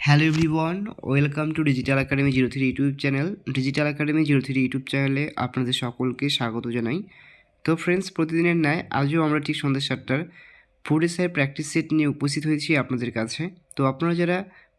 Hello everyone, welcome to digital academy 03 YouTube channel. Digital academy 03 YouTube চ্যানেলে আপনাদের সকলকে স্বাগত জানাই। তো ফ্রেন্ডস, প্রতিদিনের ন্যায় আজও আমরা ঠিক সন্ধ্যা 7টার ফুড এসআই প্র্যাকটিস সেট নিয়ে উপস্থিত হয়েছি আপনাদের কাছে। তো আপনারা যারা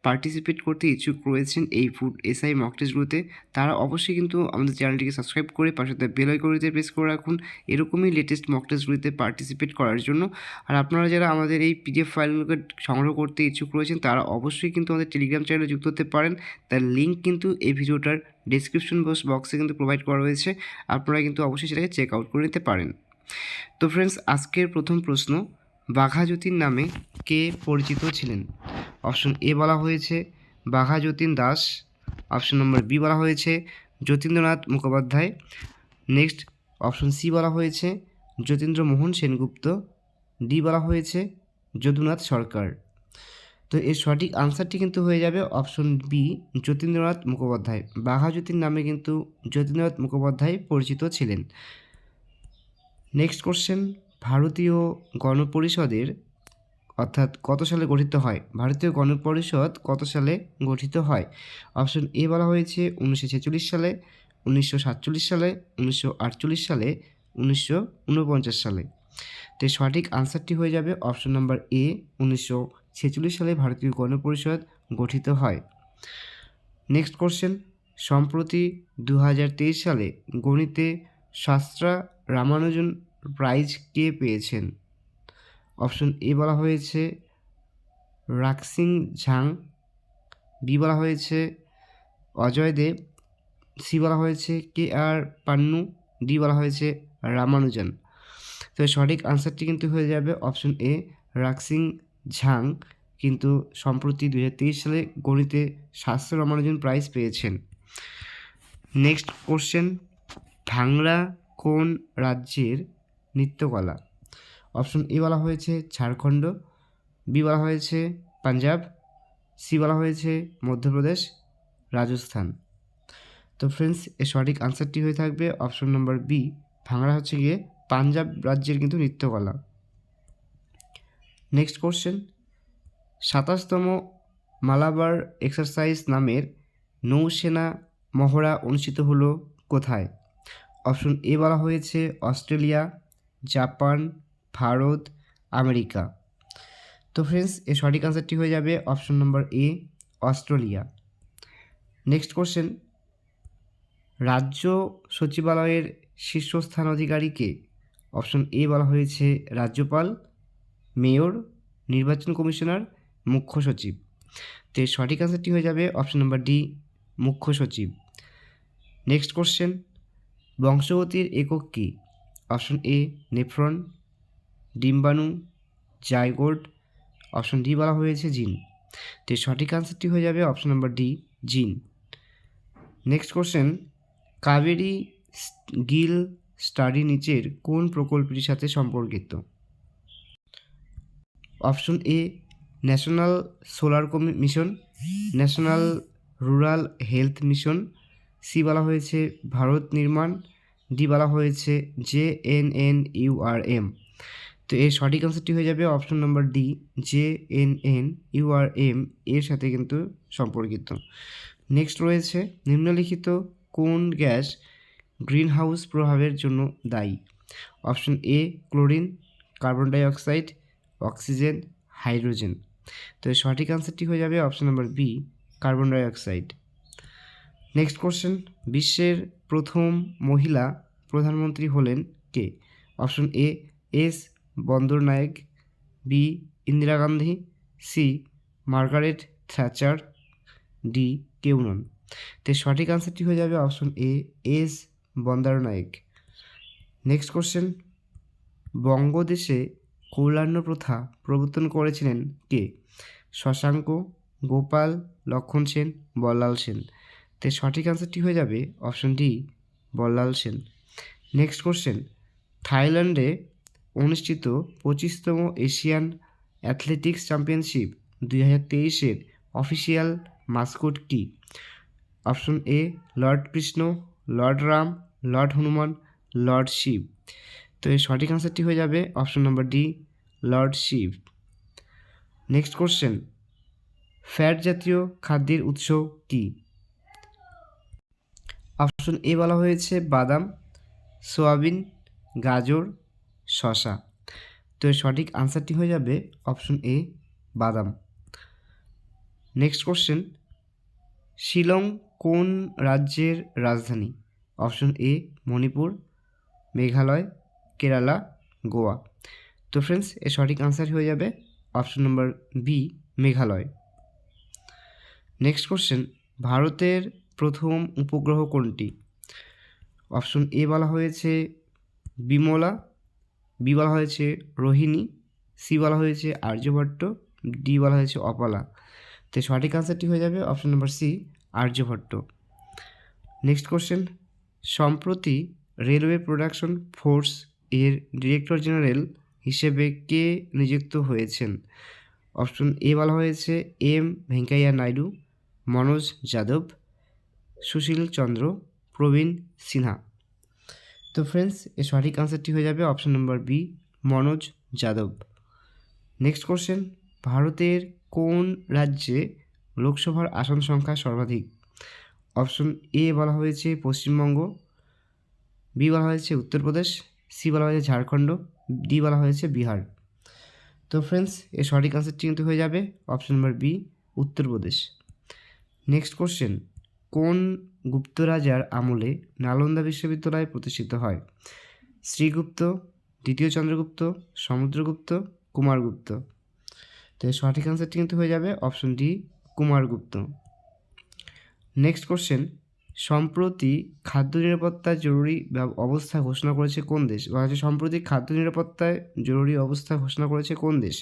পার্টিসিপেট করতে ইচ্ছুক রয়েছেন এই ফুড এসআই মক টেস্টগুলোতে, তারা অবশ্যই কিন্তু আমাদের চ্যানেলটিকে সাবস্ক্রাইব করে পাশে বেল আইকনটিতে প্রেস করে রাখুন এরকমই লেটেস্ট মক টেস্টগুলিতে পার্টিসিপেট করার জন্য। আর আপনারা যারা আমাদের এই পিডিএফ ফাইলগুলোকে সংগ্রহ করতে ইচ্ছুক রয়েছেন, তারা অবশ্যই কিন্তু আমাদের টেলিগ্রাম চ্যানেলে যুক্ত হতে পারেন। তার লিঙ্ক কিন্তু এই ভিডিওটার ডিসক্রিপশন বক্সে কিন্তু প্রোভাইড করা রয়েছে, আপনারা কিন্তু অবশ্যই সেটাকে চেক আউট করে নিতে পারেন। তো ফ্রেন্ডস, আজকের প্রথম প্রশ্ন, বাঘা যতীন নামে কে পরিচিত ছিলেন? অপশন এ বলা হয়েছে বাঘা যতীন দাস, অপশন নম্বর বি বলা হয়েছে Jatindranath Mukhopadhyay, next option C বলা হয়েছে যতীন্দ্রমোহন সেনগুপ্ত, ডি বলা হয়েছে যদুনাথ সরকার। তো এর সঠিক আনসারটি কিন্তু হয়ে যাবে অপশন বি, যতীন্দ্রনাথ মুখোপাধ্যায়। বাঘা যতীন নামে কিন্তু যতীন্দ্রনাথ মুখোপাধ্যায় পরিচিত ছিলেন। নেক্সট কোশ্চেন, ভারতীয় গণপরিষদের অর্থাৎ কত সালে গঠিত হয়? ভারতীয় গণপরিষদ কত সালে গঠিত হয়? অপশন এ বলা হয়েছে 1946 সালে, 1947 সালে, 1948 সালে, 1949 সালে। তো সঠিক আনসারটি হয়ে যাবে অপশন নাম্বার এ, 1946 সালে ভারতীয় গণপরিষদ গঠিত হয়। নেক্সট কোশ্চেন, সম্প্রতি 2023 সালে গণিতে শাস্ত্রা রামানুজন প্রাইজ কে পেয়েছেন? অপশন এ বলা হয়েছে রাক্সিং ঝাং, বি বলা হয়েছে অজয় দেব, সি বলা হয়েছে কে আর পান্নু, ডি বলা হয়েছে রামানুজন। তো সঠিক আনসারটি কিন্তু হয়ে যাবে অপশন এ, রাক্সিং ঝাং কিন্তু সম্প্রতি 2023 সালে গণিতে শাস্ত্র রামানুজন প্রাইজ পেয়েছেন। নেক্সট কোশ্চেন, ভাংরা কোন রাজ্যের নৃত্যকলা? অপশন এ বলা হয়েছে ঝাড়খণ্ড, বি বলা হয়েছে পাঞ্জাব, সি বলা হয়েছে মধ্যপ্রদেশ, রাজস্থান। তো ফ্রেন্ডস, এর সঠিক আনসারটি হয়ে থাকবে অপশন নম্বর বি, ভাংড়া হচ্ছে গিয়ে পাঞ্জাব রাজ্যের কিন্তু নৃত্যকলা। নেক্সট কোশ্চেন, 27তম মালাবার এক্সারসাইজ নামের নৌসেনা মহড়া অনুষ্ঠিত হলো কোথায়? অপশন এ বলা হয়েছে অস্ট্রেলিয়া, জাপান, ভারত, আমেরিকা। তো ফ্রেন্ডস, এর সঠিক আনসারটি হয়ে যাবে অপশন নম্বর এ, অস্ট্রেলিয়া। নেক্সট কোশ্চেন, রাজ্য সচিবালয়ের শীর্ষস্থান অধিকারী কে? অপশন এ বলা হয়েছে রাজ্যপাল, মেয়র, নির্বাচন কমিশনার, মুখ্য সচিব। তো এর সঠিক আনসারটি হয়ে যাবে অপশন নম্বর ডি, মুখ্য সচিব। নেক্সট কোশ্চেন, বংশগতির একক কী? অপশন এ নেফ্রন, ডিম্বাণু, জাইগোট, অপশন ডি বলা হয়েছে জিন। তো এর সঠিক আনসারটি হয়ে যাবে option number D, gene. Next question, Kaveri Gill study নিচের কোন প্রকল্পটির সাথে সম্পর্কিত? Option A national solar mission, national rural health mission, C বলা হয়েছে ভারত নির্মাণ, ডি বলা হয়েছে JNNURM। তো এর সঠিক আনসারটি হয়ে যাবে অপশন নম্বর ডি, JNNURM এর সাথে কিন্তু সম্পর্কিত। নেক্সট রয়েছে, নিম্নলিখিত কোন গ্যাস গ্রিন হাউস প্রভাবের জন্য দায়ী? Option A chlorine, carbon dioxide, oxygen, hydrogen. তো এর সঠিক আনসারটি হয়ে যাবে অপশন নম্বর B, carbon dioxide. Next question, বিশ্বের প্রথম মহিলা প্রধানমন্ত্রী হলেন কে? Option A S Bandaranaike, B Indira Gandhi, C Margaret Thatcher, D কেউ নন। তো সঠিক আনসারটি হয়ে যাবে option A S Bandaranaike. Next question, বঙ্গদেশে কৌলান্য প্রথা প্রবর্তন করেছিলেন কে? শশাঙ্ক, গোপাল, লক্ষণ সেন, বল্লাল সেন। তো সঠিক আনসারটি হয়ে যাবে option D, Ballal Sen. Next question, থাইল্যান্ডে অনুষ্ঠিত 25তম এশিয়ান অ্যাথলেটিক্স চ্যাম্পিয়নশিপ 2023-এর অফিসিয়াল মাস্কট কী? Option A lord Krishna, lord Ram, lord Hanuman, lord Shiv. তো এর সঠিক আনসারটি হয়ে যাবে option number D, lord Shiv. Next question, fat জাতীয় খাদ্যের উৎস কী? অপশন এ বলা হয়েছে বাদাম, সোয়াবিন, গাজর, শসা। তো এর সঠিক আনসারটি হয়ে যাবে অপশন এ বাদাম। নেক্সট কোশ্চেন, শিলং কোন রাজ্যের রাজধানী? Option A Manipur, Meghalaya, Kerala, Goa. তো ফ্রেন্ডস এর সঠিক আনসার হয়ে যাবে অপশন নম্বর বি মেঘালয়। নেক্সট কোশ্চেন, ভারতের প্রথম উপগ্রহ কোনটি? অপশন এ বলা হয়েছে বিমলা, বি বলা হয়েছে রোহিণী, সি বলা হয়েছে আর্যভট্ট, ডি বলা হয়েছে অপালা। তো সঠিক আনসারটি হয়ে যাবে অপশন নম্বর সি আর্যভট্ট। নেক্সট কোশ্চেন, সম্প্রতি রেলওয়ে প্রোডাকশন ফোর্স এর ডিরেক্টর জেনারেল হিসেবে কে নিযুক্ত হয়েছেন? অপশন এ বলা হয়েছে এম ভেঙ্কাইয়া নাইডু, মনোজ যাদব, সুশীল চন্দ্র, প্রবীণ সিনহা। তো ফ্রেন্ডস এর সঠিক আনসারটি হয়ে যাবে অপশন নম্বর B Manoj Yadav. Next question, ভারতের কোন রাজ্যে লোকসভার আসন সংখ্যা সর্বাধিক? অপশন এ বলা হয়েছে পশ্চিমবঙ্গ, বি বলা হয়েছে উত্তরপ্রদেশ, সি বলা হয়েছে ঝাড়খণ্ড, ডি বলা হয়েছে বিহার। তো ফ্রেন্ডস এর সঠিক আনসারটি কিন্তু হয়ে যাবে অপশন নম্বর বি উত্তরপ্রদেশ। নেক্সট কোশ্চেন, কোন গুপ্ত রাজার আমলে নালন্দা বিশ্ববিদ্যালয় প্রতিষ্ঠিত হয়? শ্রীগুপ্ত, দ্বিতীয় চন্দ্রগুপ্ত, সমুদ্রগুপ্ত, কুমারগুপ্ত। তো এর সঠিক আনসারটি কিন্তু হয়ে যাবে option D Kumaragupta. Next question, সম্প্রতি খাদ্য নিরাপত্তায় জরুরি অবস্থা ঘোষণা করেছে কোন দেশ? বলা হচ্ছে সম্প্রতি খাদ্য নিরাপত্তায় জরুরি অবস্থা ঘোষণা করেছে কোন দেশ?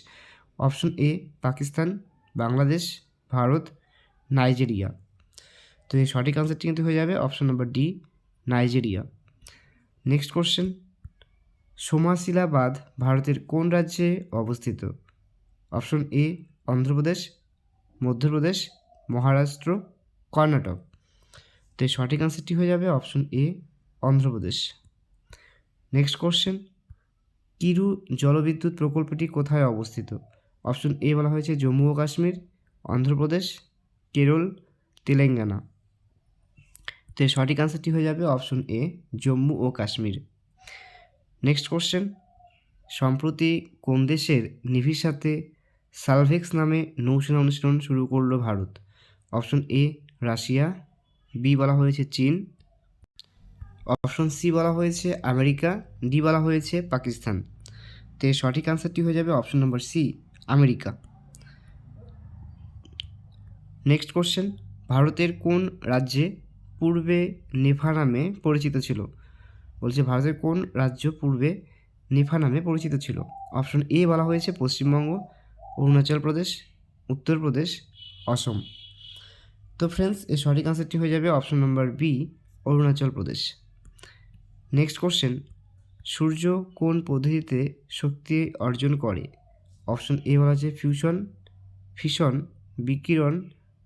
Option A Pakistan, Bangladesh, Bharat, Nigeria. তো এই সঠিক আনসারটি কিন্তু হয়ে যাবে option number D Nigeria. Next question, Somasila বাঁধ ভারতের কোন রাজ্যে অবস্থিত? Option A Andhra Pradesh, Madhya Pradesh, Maharashtra, Karnataka. তো এই সঠিক আনসারটি হয়ে যাবে option A Andhra Pradesh. Next question, Kiru জলবিদ্যুৎ প্রকল্পটি কোথায় অবস্থিত? অপশন এ বলা হয়েছে জম্মু ও কাশ্মীর, অন্ধ্রপ্রদেশ, কেরল, তেলেঙ্গানা। তো এর সঠিক আনসারটি হয়ে যাবে অপশন এ জম্মু ও কাশ্মীর। নেক্সট কোশ্চেন, সম্প্রতি কোন দেশের নেভির সাথে সালভেক্স নামে নৌসেনা অনুশীলন শুরু করলো Bharat? Option A Russia, B বলা হয়েছে চীন, অপশন সি বলা হয়েছে আমেরিকা, ডি বলা হয়েছে পাকিস্তান। তো এর সঠিক আনসারটি হয়ে যাবে অপশন নম্বর সি আমেরিকা। নেক্সট কোশ্চেন, ভারতের কোন রাজ্যে পূর্বে নেফা নামে পরিচিত ছিল? বলছে ভারতের কোন রাজ্য পূর্বে নেফা নামে পরিচিত ছিল? অপশন এ বলা হয়েছে পশ্চিমবঙ্গ, অরুণাচল প্রদেশ, উত্তরপ্রদেশ, অসম। তো ফ্রেন্ডস এর সঠিক আনসারটি হয়ে যাবে option number B Arunachal Pradesh. Next question, সূর্য কোন পদ্ধতিতে শক্তি অর্জন করে? অপশন এ বলা হয়েছে ফিশন, বিকিরণ,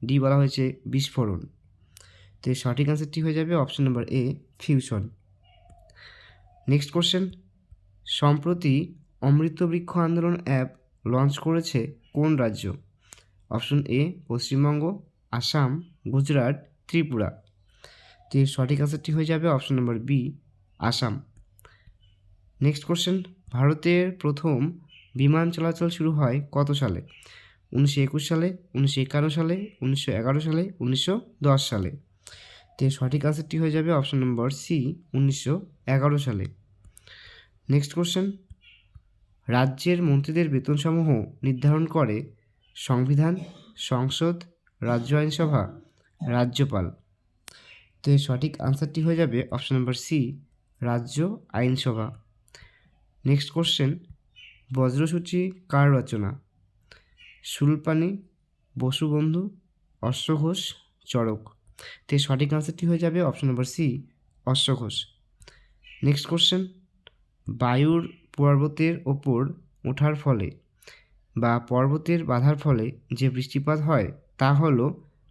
ডি বলা হয়েছে বিস্ফোরণ। তো এর সঠিক আনসারটি হয়ে যাবে option number A fusion. Next question, সম্প্রতি অমৃত বৃক্ষ আন্দোলন অ্যাপ লঞ্চ করেছে কোন রাজ্য? Option A Paschimbanga, Assam, Gujarat, Tripura. তো এর সঠিক আনসারটি হয়ে যাবে অপশন নম্বর বি আসাম। নেক্সট কোশ্চেন, ভারতের প্রথম বিমান চলাচল শুরু হয় কত সালে? 1921 সালে, 1951 সালে, 1911 সালে, 1910 সালে। তো এর সঠিক আনসারটি হয়ে যাবে অপশন নম্বর সি 1911 সালে। নেক্সট কোশ্চেন, রাজ্যের মন্ত্রীদের বেতনসমূহ নির্ধারণ করে সংবিধান, সংসদ, রাজ্য আইনসভা, রাজ্যপাল। তো এর সঠিক আনসারটি হয়ে যাবে অপশন নম্বর সি রাজ্য আইনসভা। নেক্সট কোশ্চেন, বজ্রসূচি কার রচনা? সুলপানি, বসুবন্ধু, অশ্বঘোষ, চরক। তো এর সঠিক আনসারটি হয়ে যাবে অপশন নম্বর সি অশ্বঘোষ। নেক্সট কোশ্চেন, বায়ুর পর্বতের ওপর ওঠার ফলে বা পর্বতের বাধার ফলে যে বৃষ্টিপাত হয় তা হলো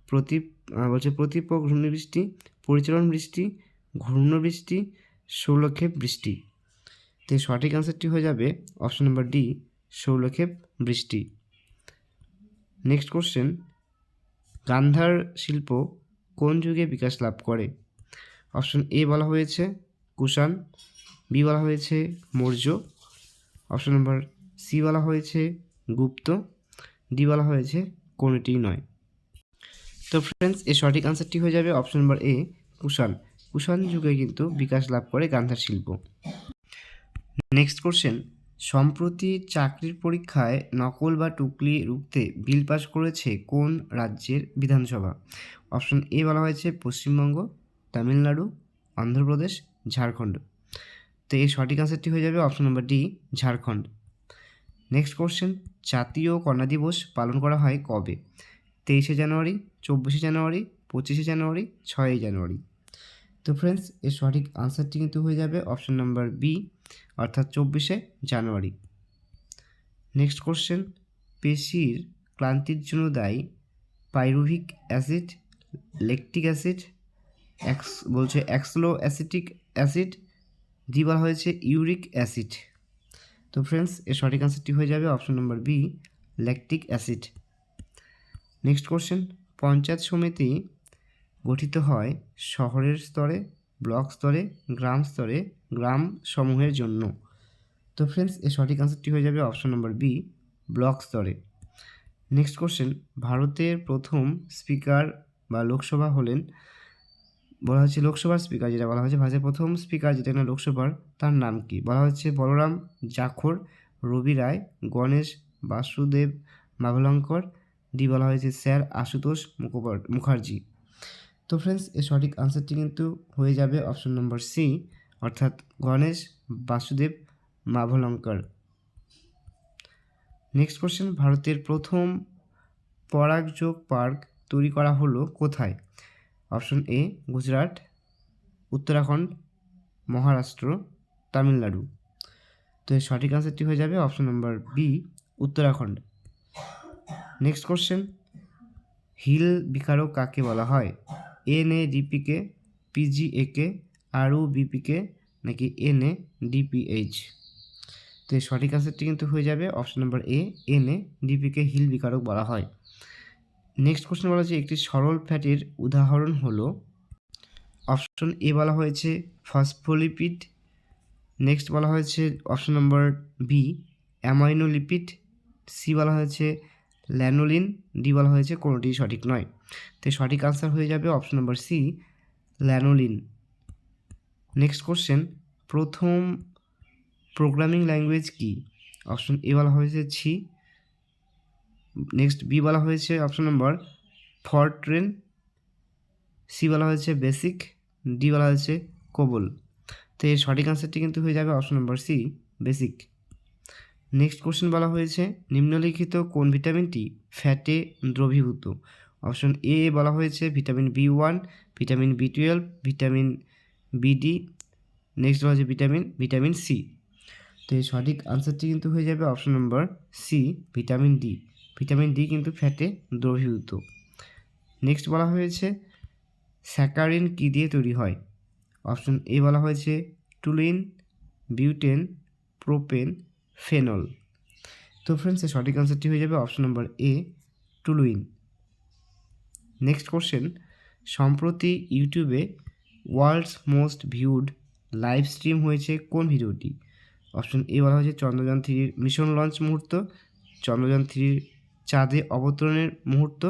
প্রতিপ ঘূর্ণিবৃষ্টি, পরিচালন বৃষ্টি, ঘূর্ণবৃষ্টি, শৈলক্ষেপ বৃষ্টি। তো সঠিক আনসারটি হয়ে যাবে অপশন নম্বর ডি শৈলক্ষেপ বৃষ্টি। নেক্সট কোশ্চেন, গান্ধার শিল্প কোন যুগে বিকাশ লাভ করে? অপশন এ বলা হয়েছে কুষাণ, বি বলা হয়েছে মৌর্য, অপশন নম্বর সি বলা হয়েছে গুপ্ত, ডি বলা হয়েছে কোনটিই নয়। তো ফ্রেন্ডস এর সঠিক আনসারটি হয়ে যাবে অপশন নম্বর এ কুষাণ। কুষাণ যুগে কিন্তু বিকাশ লাভ করে গান্ধার শিল্প। নেক্সট কোশ্চেন, সম্প্রতি চাকরির পরীক্ষায় নকল বা টুকলি রুখতে বিল পাস করেছে কোন রাজ্যের বিধানসভা? অপশন এ বলা হয়েছে পশ্চিমবঙ্গ, তামিলনাড়ু, অন্ধ্রপ্রদেশ, ঝাড়খণ্ড। তো এই সঠিক আনসারটি হয়ে যাবে option number D Jharkhand. Next question, জাতীয় কন্যা দিবস পালন করা হয় কবে? 23শে জানুয়ারি, 24শে জানুয়ারি, 25শে জানুয়ারি, 6ই জানুয়ারি। তো ফ্রেন্ডস এর সঠিক আনসারটি কিন্তু হয়ে যাবে অপশন নাম্বার বি অর্থাৎ 24শে জানুয়ারি। নেক্সট কোশ্চেন, পেশির ক্লান্তির জন্য দায়ী pyruvic acid, lactic acid, oxaloacetic acid, D বলা হয়েছে ইউরিক অ্যাসিড। তো ফ্রেন্ডস এর সঠিক আনসারটি হয়ে যাবে অপশন নম্বর B lactic acid. Next question, panchayat samiti গঠিত হয় শহরের স্তরে, ব্লক স্তরে, গ্রাম স্তরে, গ্রাম সমূহের জন্য। তো ফ্রেন্ডস এর সঠিক আনসারটি হয়ে যাবে অপশন নম্বর বি ব্লক স্তরে। নেক্সট কোশ্চেন, ভারতের প্রথম স্পিকার বা লোকসভা হলেন, বলা হচ্ছে লোকসভার স্পিকার যেটা বলা হয়েছে ভারতের প্রথম স্পিকার যেটা না লোকসভার, তার নাম কি? বলা হচ্ছে বলরাম জাখর, রবি রায়, গণেশ বাসুদেব মাভলঙ্কর, ডি বলা হয়েছে স্যার আশুতোষ মুখার্জি। তো ফ্রেন্ডস এর সঠিক আনসারটি কিন্তু হয়ে যাবে অপশন নম্বর সি অর্থাৎ গণেশ বাসুদেব মাভলঙ্কর। নেক্সট কোশ্চেন, ভারতের প্রথম পরাগযোগ পার্ক তৈরি করা হলো কোথায়? Option A Gujarat, Uttarakhand, Maharashtra, Tamil Nadu. তো এর সঠিক আনসারটি হয়ে যাবে অপশন নম্বর B Uttarakhand. Next question, Hill বিকারক কাকে বলা হয়? NADPকে, PGAকে, ROBPকে, নাকি NADPH? তো এর সঠিক আনসারটি কিন্তু হয়ে যাবে অপশন নম্বর এ NADPকে হিল বিকারক বলা হয়। নেক্সট কোশ্চেন বলা হচ্ছে একটি সরল ফ্যাটের উদাহরণ হলো, অপশন এ বলা হয়েছে ফসফোলিপিড, নেক্সট বলা হয়েছে অপশন নম্বর বি অ্যামাইনোলিপিড, সি বলা হয়েছে ল্যানোলিন, ডি বলা হয়েছে কোনোটি সঠিক নয়। তো সঠিক আনসার হয়ে যাবে অপশন নম্বর সি ল্যানোলিন। নেক্সট কোশ্চেন, প্রথম প্রোগ্রামিং ল্যাঙ্গুয়েজ কি? অপশন এ বলা হয়েছে সি, নেক্সট বি বলা হয়েছে অপশন নম্বর ফরট্রেন, সি বলা হয়েছে বেসিক, ডি বলা হয়েছে কোবল। তো এর সঠিক আনসারটি কিন্তু হয়ে যাবে অপশন নম্বর সি বেসিক। নেক্সট কোশ্চেন বলা হয়েছে নিম্নলিখিত কোন ভিটামিনটি ফ্যাটে দ্রবীভূত? অপশন এ বলা হয়েছে vitamin B1, vitamin B12, vitamin BD, next বলা হচ্ছে ভিটামিন সি। তো এই সঠিক আনসারটি কিন্তু হয়ে যাবে অপশন নম্বর C vitamin D. Vitamin D কিন্তু ফ্যাটে দ্রবীভূত। নেক্সট বলা হয়েছে স্যাকারিন কী দিয়ে তৈরি হয়? অপশন এ বলা হয়েছে টুলিন, বিউটেন, প্রোপেন, ফেনল। তো ফ্রেন্ডস এর সঠিক আনসারটি হয়ে যাবে option number A toluene. Next question, সম্প্রতি ইউটিউবে world's most viewed live stream হয়েছে কোন ভিডিওটি? অপশন এ বলা হয়েছে চন্দ্রযান 3 মিশন লঞ্চ মুহূর্ত, চন্দ্রযান 3 চাঁদে অবতরণের মুহূর্ত,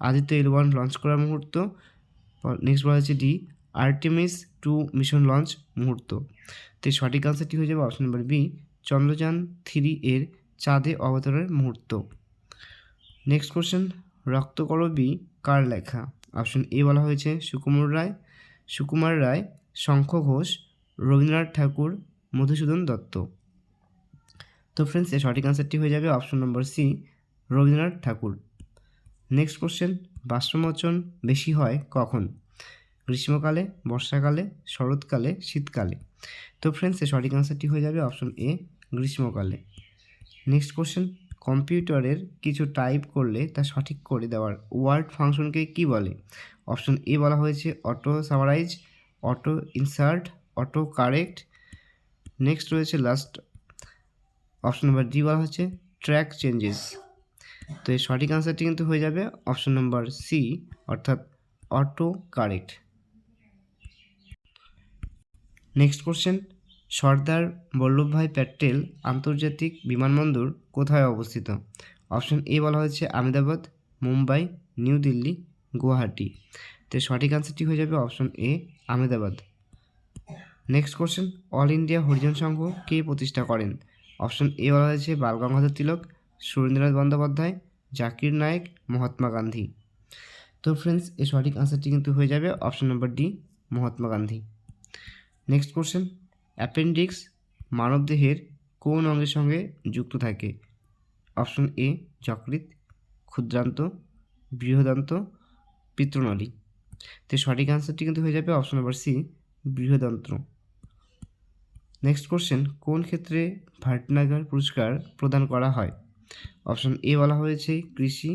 আদিত্য L1 লঞ্চ করার মুহূর্ত, নেক্সট বলা হয়েছে ডি আর্টেমিস 2 মিশন লঞ্চ মুহূর্ত। তো সঠিক আনসারটি হয়ে যাবে অপশন নম্বর বি চন্দ্রযান 3 এর চাঁদে অবতরণের মুহূর্ত। নেক্সট কোশ্চেন, রক্তকরবী কার লেখা? অপশন এ বলা হয়েছে সুকুমার রায়, শঙ্খ ঘোষ, রবীন্দ্রনাথ ঠাকুর, মধুসূদন দত্ত। তো ফ্রেন্ডস এর সঠিক আনসারটি হয়ে যাবে অপশন নম্বর সি রবীন্দ্রনাথ ঠাকুর। নেক্সট কোশ্চেন, বাষ্পমোচন বেশি হয় কখন? গ্রীষ্মকালে, বর্ষাকালে, শরৎকালে, শীতকালে। তো ফ্রেন্ডস এর সঠিক আনসারটি হয়ে যাবে অপশন এ গ্রীষ্মকালে। নেক্সট কোশ্চেন, কম্পিউটারের কিছু টাইপ করলে তা সঠিক করে দেওয়ার ওয়ার্ড ফাংশনকে কি বলে? অপশন এ বলা হয়েছে auto summarize, auto insert, auto correct, next রয়েছে লাস্ট অপশন নাম্বার ডি বলা হচ্ছে ট্র্যাক চেঞ্জেস। তো এর সঠিক আনসারটি কিন্তু হয়ে যাবে অপশন নম্বর সি, অর্থাৎ auto correct. Next question, Sardar Vallabhbhai Patel আন্তর্জাতিক বিমানবন্দর কোথায় অবস্থিত? অপশন এ বলা হয়েছে আহমেদাবাদ, মুম্বাই, নিউ দিল্লি, গুয়াহাটি। তো সঠিক আনসারটি হয়ে যাবে option A Ahmedabad. Next question, all India Harijan Sangh কে প্রতিষ্ঠা করেন? অপশন এ বলা হয়েছে বাল গঙ্গাধর তিলক, সুরেন্দ্রনাথ বন্দ্যোপাধ্যায়, জাকির নায়েক, মহাত্মা গান্ধী। তো ফ্রেন্ডস, এর সঠিক আনসারটি কিন্তু হয়ে যাবে option number D, Mahatma Gandhi. Next question, appendix মানবদেহের কোন অঙ্গের সঙ্গে যুক্ত থাকে? অপশন এ যকৃৎ, ক্ষুদ্রান্ত, বৃহদান্ত, পিত্তনলী। তো সঠিক আনসারটি কিন্তু হয়ে যাবে অপশন নম্বর সি, বৃহদান্ত্র। নেক্সট কোশ্চেন, কোন ক্ষেত্রে ভাটনাগর পুরস্কার প্রদান করা হয়? অপশন এ বলা হয়েছে কৃষি,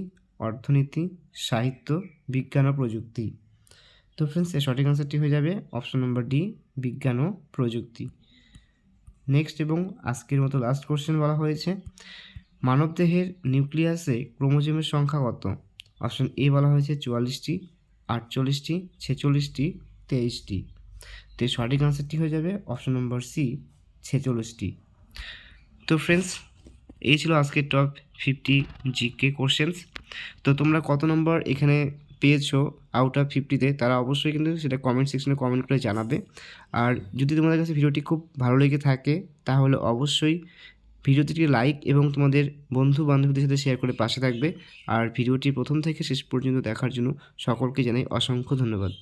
অর্থনীতি, সাহিত্য, বিজ্ঞান ও প্রযুক্তি। তো ফ্রেন্ডস, এর সঠিক আনসারটি হয়ে যাবে অপশন নম্বর ডি, বিজ্ঞান ও প্রযুক্তি। নেক্সট এবং আজকের মতো লাস্ট কোশ্চেন বলা হয়েছে মানবদেহের নিউক্লিয়াসে ক্রোমোজোমের সংখ্যা কত? অপশন এ বলা হয়েছে 44টি, 48টি, 46টি, 23টি। তো সঠিক আনসারটি হয়ে যাবে অপশন নম্বর সি, 46টি। তো ফ্রেন্ডস, এই ছিল আজকের টপ 50 জিকে কোশ্চেন্স। তো তোমরা কত নম্বর এখানে পেয়েছো আউট অফ 50-তে তারা অবশ্যই কিন্তু সেটা কমেন্ট সেকশনে কমেন্ট করে জানাবে। আর যদি তোমাদের কাছে ভিডিওটি খুব ভালো লেগে থাকে তাহলে অবশ্যই ভিডিওটিকে লাইক এবং তোমাদের বন্ধু বান্ধবীদের সাথে শেয়ার করে পাশে থাকবে। আর ভিডিওটি প্রথম থেকে শেষ পর্যন্ত দেখার জন্য সকলকে জানাই অসংখ্য ধন্যবাদ।